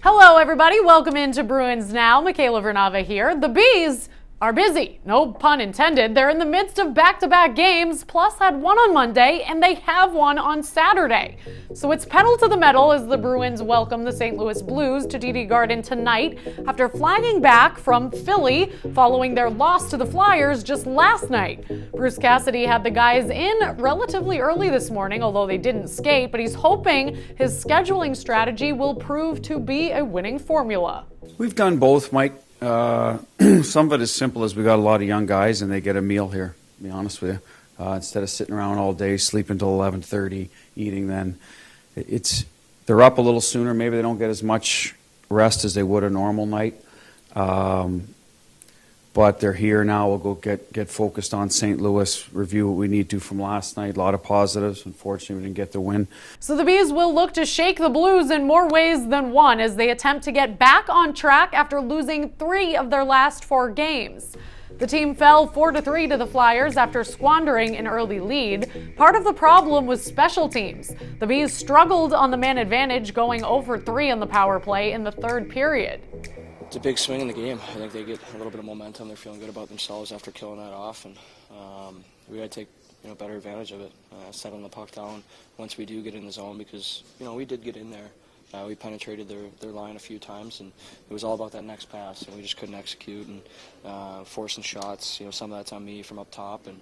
Hello, everybody. Welcome into Bruins Now. Michaela Vernava here. The Bees are busy. No pun intended. They're in the midst of back-to-back games, plus had one on Monday, and they have one on Saturday. So it's pedal to the metal as the Bruins welcome the St. Louis Blues to TD Garden tonight after flagging back from Philly following their loss to the Flyers just last night. Bruce Cassidy had the guys in relatively early this morning, although they didn't skate, but he's hoping his scheduling strategy will prove to be a winning formula. We've done both, Mike. Some of it is simple as we got a lot of young guys and they get a meal here, to be honest with you. Instead of sitting around all day, sleeping till 11:30, eating then. They're up a little sooner. Maybe they don't get as much rest as they would a normal night. But they're here now. We'll go get focused on St. Louis, review what we need to from last night. A lot of positives. Unfortunately, we didn't get the win. So the Bees will look to shake the Blues in more ways than one as they attempt to get back on track after losing 3 of their last 4 games. The team fell 4-3 to the Flyers after squandering an early lead. Part of the problem was special teams. The Bees struggled on the man advantage, going 0-for-3 on the power play in the third period. It's a big swing in the game. I think they get a little bit of momentum. They're feeling good about themselves after killing that off, and we got to take better advantage of it. Settle the puck down once we do get in the zone, because we did get in there. We penetrated their line a few times, and it was all about that next pass, and we just couldn't execute and forcing shots. Some of that's on me from up top, and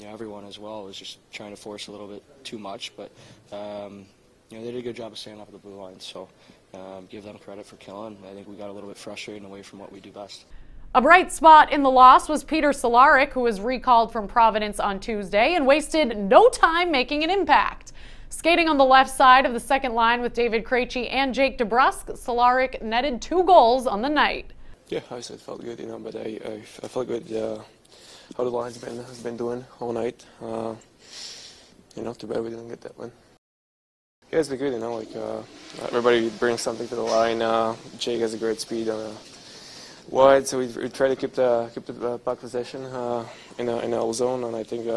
everyone as well was just trying to force a little bit too much. But they did a good job of staying up at the blue line. So. Give them credit for killing. I think we got a little bit frustrated away from what we do best. A bright spot in the loss was Peter Cehlarik, who was recalled from Providence on Tuesday and wasted no time making an impact. Skating on the left side of the second line with David Krejci and Jake DeBrusk, Cehlarik netted 2 goals on the night. Yeah, obviously it felt good, but I felt good how the line has been doing all night. Too bad we didn't get that win. Yeah, it's been good, everybody brings something to the line. Jake has a great speed on a wide, so we try to keep the puck possession in our zone, and I think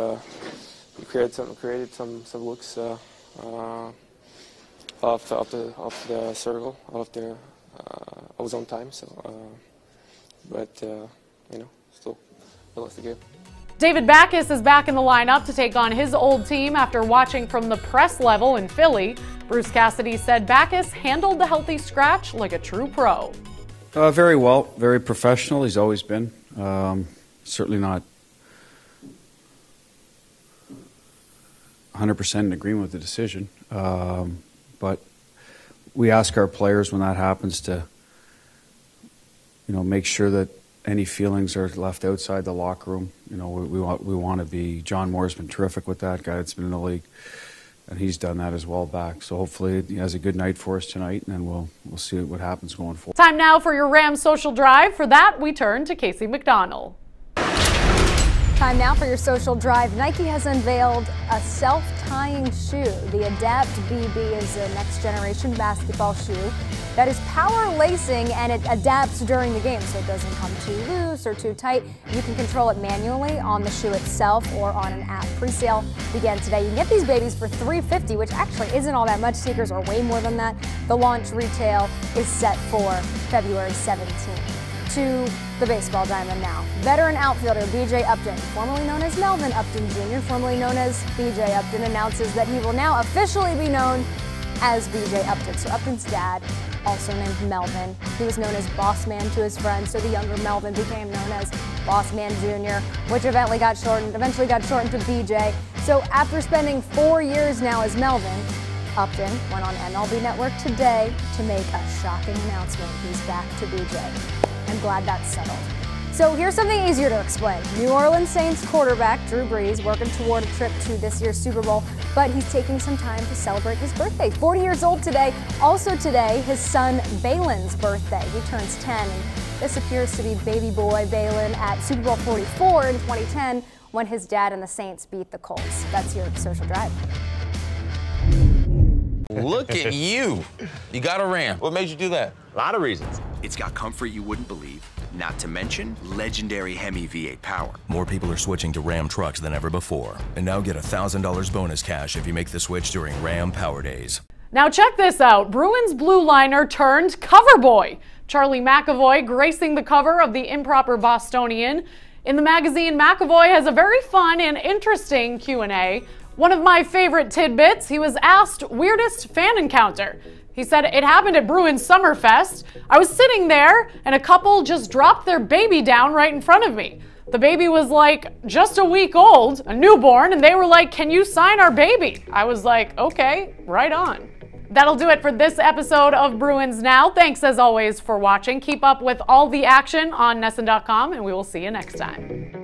we created some looks off the circle, off the our zone time. So, still we lost the game. David Backes is back in the lineup to take on his old team after watching from the press level in Philly. Bruce Cassidy said Backes handled the healthy scratch like a true pro. Very well, very professional. He's always been. Certainly not 100% in agreement with the decision. But we ask our players when that happens to, make sure that any feelings are left outside the locker room. We want to be. John Moore's been terrific with that, guy that's been in the league, and he's done that as well back. So hopefully he has a good night for us tonight, and then we'll see what happens going forward. Time now for your Rams social drive. For that, we turn to Casey McDonald. Time now for your social drive. Nike has unveiled a self-tying shoe. The Adapt BB is a next-generation basketball shoe that is power lacing, and it adapts during the game, so it doesn't come too loose or too tight. You can control it manually on the shoe itself or on an app. Pre-sale began today. You can get these babies for $350, which actually isn't all that much. Sneakers are way more than that. The launch retail is set for February 17th. To the baseball diamond now. Veteran outfielder B.J. Upton, formerly known as Melvin Upton Jr., formerly known as B.J. Upton, announces that he will now officially be known as B.J. Upton. So Upton's dad, also named Melvin, he was known as Boss Man to his friends, so the younger Melvin became known as Boss Man Jr., which eventually got shortened to B.J. So after spending 4 years now as Melvin, Upton went on MLB Network today to make a shocking announcement. He's back to B.J. I'm glad that's settled. So here's something easier to explain. New Orleans Saints quarterback Drew Brees working toward a trip to this year's Super Bowl, but he's taking some time to celebrate his birthday. 40 years old today. Also today, his son Balin's birthday. He turns 10, and this appears to be baby boy Balin at Super Bowl 44 in 2010 when his dad and the Saints beat the Colts. That's your social drive. Look at you. You got a Ram. What made you do that? A lot of reasons. It's got comfort you wouldn't believe, not to mention legendary Hemi V8 power. More people are switching to Ram trucks than ever before. And now get $1,000 bonus cash if you make the switch during Ram Power Days. Now check this out. Bruins blue liner turned cover boy. Charlie McAvoy gracing the cover of the Improper Bostonian. In the magazine, McAvoy has a very fun and interesting Q&A. One of my favorite tidbits, he was asked weirdest fan encounter. He said, it happened at Bruins Summerfest. I was sitting there and a couple just dropped their baby down right in front of me. The baby was like just a week old, a newborn, and they were like, can you sign our baby? I was like, okay, right on. That'll do it for this episode of Bruins Now. Thanks as always for watching. Keep up with all the action on NESN.com and we will see you next time.